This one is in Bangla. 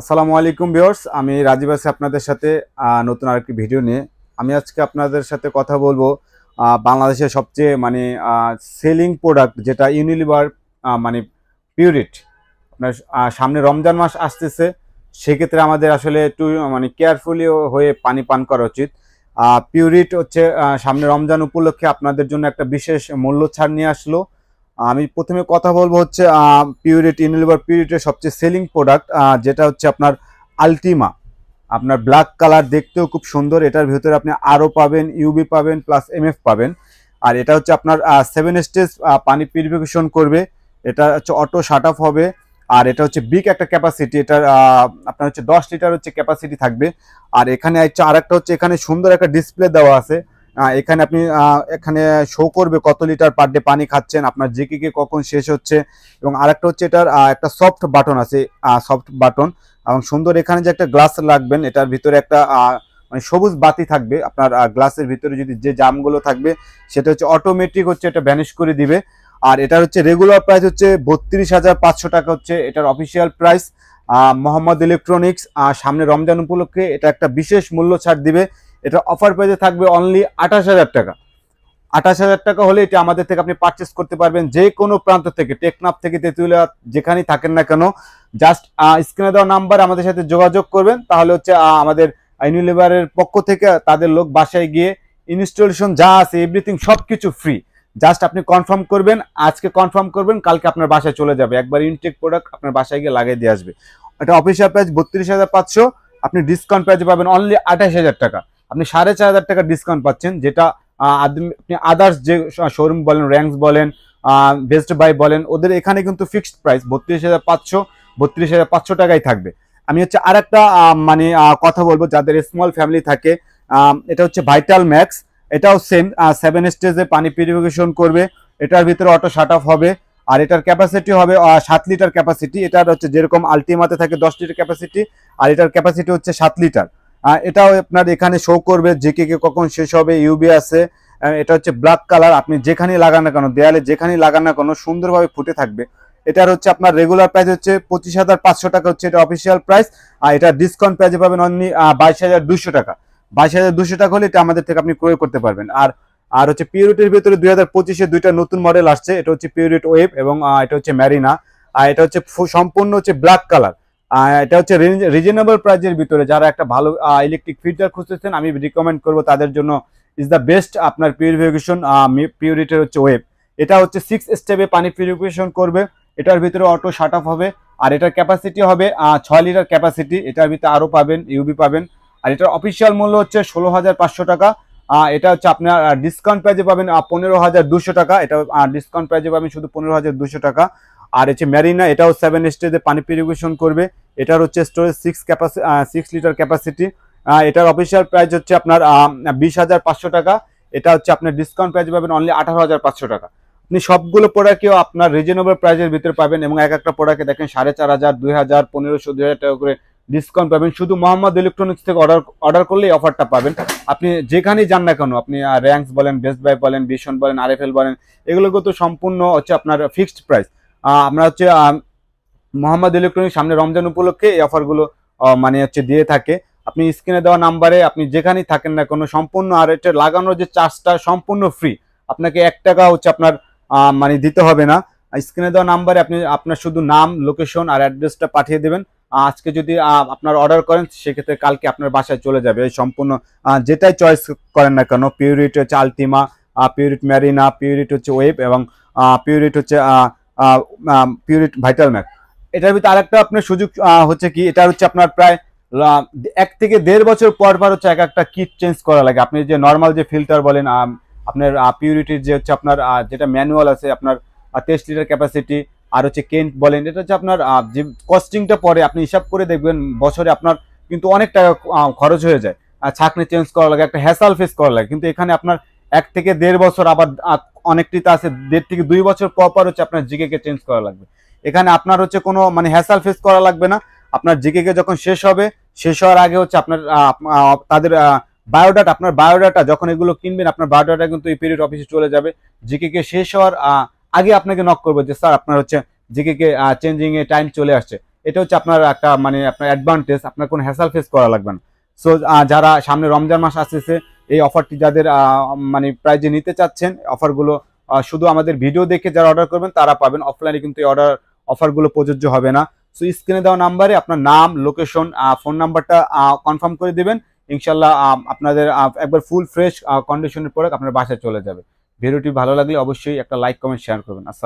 আসসালামু আলাইকুম ভিউয়ার্স, আমি রাজীব আছি আপনাদের সাথে নতুন আরেকটি ভিডিও নিয়ে। আমি আজকে আপনাদের সাথে কথা বলবো বাংলাদেশের সবচেয়ে সেলিং প্রোডাক্ট যেটা ইউনিলিভার মানে পিউরিট। আপনার সামনে রমজান মাস আসতেছে, সেক্ষেত্রে আমাদের আসলে একটু কেয়ারফুলি হয়ে পানি পান করা উচিত। পিউরিট হচ্ছে সামনে রমজান উপলক্ষে আপনাদের জন্য একটা বিশেষ মূল্য ছাড় নিয়ে আসলো। আমি প্রথমে কথা বলবো হচ্ছে পিউরিট ইউনিলিভার পিউরিটের সবচেয়ে সেলিং প্রোডাক্ট যেটা হচ্ছে আপনার আলটিমা। আপনার ব্ল্যাক কালার, দেখতেও খুব সুন্দর। এটার ভিতরে আপনি আরও পাবেন, ইউবি পাবেন, প্লাস এমএফ পাবেন। আর এটা হচ্ছে আপনার 7 স্টেজ পানি পিউরিফিকেশন করবে। এটা হচ্ছে অটো শাট অফ হবে। আর এটা হচ্ছে বিগ একটা ক্যাপাসিটি, এটার আপনার হচ্ছে 10 লিটার হচ্ছে ক্যাপাসিটি থাকবে। আর এখানে হচ্ছে আরেকটা হচ্ছে এখানে সুন্দর একটা ডিসপ্লে দেওয়া আছে। এখানে আপনি এখানে শো করবে কত লিটার পার ডে পানি খাচ্ছেন, আপনার জিকে কখন শেষ হচ্ছে। এবং আরেকটা হচ্ছে এটার একটা সফট বাটন আছে, সফট বাটন। এবং সুন্দর এখানে যে একটা গ্লাস রাখবেন, এটার ভিতরে একটা সবুজ বাতি থাকবে। আপনার গ্লাসের ভিতরে যদি যে জামগুলো থাকবে সেটা হচ্ছে অটোমেটিক হচ্ছে এটা ভ্যানিশ করে দিবে। আর এটার হচ্ছে রেগুলার প্রাইস হচ্ছে 32,500 টাকা হচ্ছে এটার অফিসিয়াল প্রাইস। মোহাম্মদ ইলেকট্রনিক্স সামনে রমজান উপলক্ষে এটা একটা বিশেষ মূল্য ছাড় দিবে। এটা অফার প্রাইসে থাকবে অনলি 28,000 টাকা। 28,000 টাকা হলে এটা আমাদের থেকে আপনি পারচেস করতে পারবেন যে কোনো প্রান্ত থেকে, টেকনাফ থেকে তেঁতুলিয়া, যেখানেই থাকেন না কেন। জাস্ট স্ক্রিনে দেওয়া নাম্বার আমাদের সাথে যোগাযোগ করবেন, তাহলে হচ্ছে আমাদের ইউনিলিভারের পক্ষ থেকে তাদের লোক বাসায় গিয়ে ইনস্টলেশন যা আছে এভরিথিং সবকিছু ফ্রি। জাস্ট আপনি কনফার্ম করবেন, আজকে কনফার্ম করবেন, কালকে আপনার বাসায় চলে যাবে। একবার ইনটেক প্রোডাক্ট আপনার বাসায় গিয়ে লাগিয়ে দিয়ে আসবে। এটা অফিসিয়াল প্রাইস 32,500, আপনি ডিসকাউন্ট প্রাইসে পাবেন অনলি 28,000 টাকা। আপনি 4,500 টাকা ডিসকাউন্ট পাচ্ছেন, যেটা আপনি আদার্স যে শোরুম বলেন, র্যাঙ্কস বলেন, বেস্ট বাই বলেন, ওদের এখানে কিন্তু ফিক্সড প্রাইস 32,500 টাকাই থাকবে। আমি হচ্ছে আর একটা কথা বলবো যাদের স্মল ফ্যামিলি থাকে। এটা হচ্ছে ভাইটাল ম্যাক্স। এটাও সেম 7 স্টেজে পানি পিউরিফিকেশন করবে। এটার ভিতরে অটো শাট অফ হবে। আর এটার ক্যাপাসিটি হবে 7 লিটার ক্যাপাসিটি। এটার হচ্ছে যেরকম আলটিমাতে থাকে 10 লিটার ক্যাপাসিটি, আর এটার ক্যাপাসিটি হচ্ছে 7 লিটার। এটাও আপনার এখানে শো করবে জেকে কখন শেষ হবে, ইউবি আছে। এটা হচ্ছে ব্ল্যাক কালার, আপনি যেখানে লাগান না কেন, দেয়ালে যেখানে লাগান না কেন সুন্দরভাবে ফুটে থাকবে। এটার হচ্ছে আপনার রেগুলার প্রাইস হচ্ছে 25,500 টাকা হচ্ছে এটা অফিসিয়াল প্রাইস। আর এটা ডিসকাউন্ট প্রাইসে পাবেন অনলি 22,200 টাকা। 22,200 টাকা হলে এটা আমাদের থেকে আপনি ক্রয় করতে পারবেন। আর আর হচ্ছে পিউরিটির ভিতরে 2025-এ দুইটা নতুন মডেল আসছে। এটা হচ্ছে পিউরিট ওয়েভ এবং এটা হচ্ছে ম্যারিনা। আর এটা হচ্ছে সম্পূর্ণ হচ্ছে ব্ল্যাক কালার। এটা হচ্ছে রিজনেবল প্রাইজের ভিতরে যারা একটা ভালো ইলেকট্রিক ফিল্টার খুঁজতেছেন, আমি রিকমেন্ড করবো তাদের জন্য ইজ দ্য বেস্ট আপনার পিউরিফিকেশন পিউরিটির হচ্ছে ওয়েব। এটা হচ্ছে 6 স্টেপে পানি পিউরিফিকেশন করবে। এটার ভিতরে অটো শাট অফ হবে। আর এটার ক্যাপাসিটি হবে 6 লিটার ক্যাপাসিটি। এটার ভিতরে আরও পাবেন, ইউবি পাবেন। আর এটার অফিসিয়াল মূল্য হচ্ছে 16,500 টাকা। এটা হচ্ছে আপনার ডিসকাউন্ট প্রাইজে পাবেন 15,200 টাকা। এটা ডিসকাউন্ট প্রাইজে পাবেন শুধু 15,200 টাকা। আর হচ্ছে ম্যারিনা, এটাও 7 স্টেজে পানি পিউরিফিকেশন করবে। এটার হচ্ছে স্টোরেজ 6 লিটার ক্যাপাসিটি। এটার অফিসিয়াল প্রাইস হচ্ছে আপনার 20,500 টাকা। এটা হচ্ছে আপনার ডিসকাউন্ট প্রাইস পাবেন অনলি 18,500 টাকা। আপনি সবগুলো প্রোডাক্টকেও আপনার রিজনেবল প্রাইসের ভিতরে পাবেন এবং এক একটা প্রোডাক্টে দেখেন 4,500, 2,000, 1,500, 2,000 টাকা করে ডিসকাউন্ট পাবেন। শুধু মোহাম্মদ ইলেকট্রনিক্স থেকে অর্ডার করলেই অফারটা পাবেন। আপনি যেখানেই যান না কেন, আপনি র্যাঙ্কস বলেন, বেস্ট বাই বলেন, ভিশন বলেন, আরএফএল বলেন, এগুলো তো সম্পূর্ণ হচ্ছে আপনার ফিক্সড প্রাইস। আমরা হচ্ছে মোহাম্মদ ইলেকট্রনিক্স সামনে রমজান উপলক্ষে এই অফারগুলো হচ্ছে দিয়ে থাকে। আপনি স্ক্রিনে দেওয়া নাম্বারে আপনি যেখানেই থাকেন না কোনো সম্পূর্ণ, আর এটা লাগানোর যে চার্জটা সম্পূর্ণ ফ্রি। আপনাকে 1 টাকা হচ্ছে আপনার দিতে হবে না। স্ক্রিনে দেওয়া নাম্বারে আপনি আপনার শুধু নাম, লোকেশন আর অ্যাড্রেসটা পাঠিয়ে দেবেন। আজকে যদি আপনার অর্ডার করেন, সেক্ষেত্রে কালকে আপনার বাসায় চলে যাবে। এই সম্পূর্ণ যেটাই চয়েস করেন না কেন, পিউরিট হচ্ছে আলটিমা, পিউরিট ম্যারিনা, পিউরিট হচ্ছে ওয়েব এবং পিউরিট হচ্ছে পিউরিট ভাইটাল ম্যাক্স। এটার ভিতরে আরেকটা আপনার সুযোগ হচ্ছে কি, এটা হচ্ছে আপনার প্রায় 1 থেকে 1.5 বছর পর পর হচ্ছে একটা কিট চেঞ্জ করা লাগে। আপনি যে নর্মাল যে ফিল্টার বলেন, আপনার পিউরিটির যে হচ্ছে আপনার যেটা ম্যানুয়াল আছে আপনার 23 লিটার ক্যাপাসিটি, আর হচ্ছে কেন্ট বলেন, এটা হচ্ছে আপনার যে কস্টিংটা পরে আপনি হিসাব করে দেখবেন বছরে আপনার কিন্তু অনেক টাকা খরচ হয়ে যায়। ছাঁকনি চেঞ্জ করা লাগে, একটা হ্যাসাল ফেস করা লাগে। কিন্তু এখানে আপনার 1 থেকে 1.5 বছর, আবার অনেকটিতে আছে 1.5 থেকে 2 বছর পর পর হচ্ছে আপনার জিকে চেঞ্জ করা লাগবে। এখানে আপনার হচ্ছে কোনো হ্যাসাল ফেস করা লাগবে না। আপনার জিকে যখন শেষ হবে, শেষ হওয়ার আগে হচ্ছে আপনার তাদের বায়োডাটা, আপনার বায়োডাটা যখন এগুলো কিনবেন, আপনার বায়োডাটা কিন্তু এই পিরিয়ড অফিসে চলে যাবে। জিকে শেষ হওয়ার আগে আপনাকে নক করবে যে স্যার আপনার হচ্ছে জিকে চেঞ্জিং এ টাইম চলে আসছে। এটা হচ্ছে আপনার একটা মানে আপনার অ্যাডভান্টেজ, আপনার কোনো হ্যাসেল ফেস করা লাগবে না। সো যারা সামনে রমজান মাস আসতেছে, এই অফারটি যাদের মানে প্রাইজে নিতে চাচ্ছেন, অফারগুলো শুধু আমাদের ভিডিও দেখে যারা অর্ডার করবেন তারা পাবেন, অফলাইনে কিন্তু এই অফারগুলো প্রযোজ্য হবে না। সো স্ক্রিনে দেওয়া নাম্বারে আপনার নাম, লোকেশন, ফোন নাম্বারটা কনফার্ম করে দিবেন, ইনশাল্লাহ আপনাদের একবার ফুল ফ্রেশ কন্ডিশনের প্রোডাক্ট আপনার বাসায় চলে যাবে। ভিডিওটি ভালো লাগলে অবশ্যই একটা লাইক, কমেন্ট, শেয়ার করবেন। আসসালাম।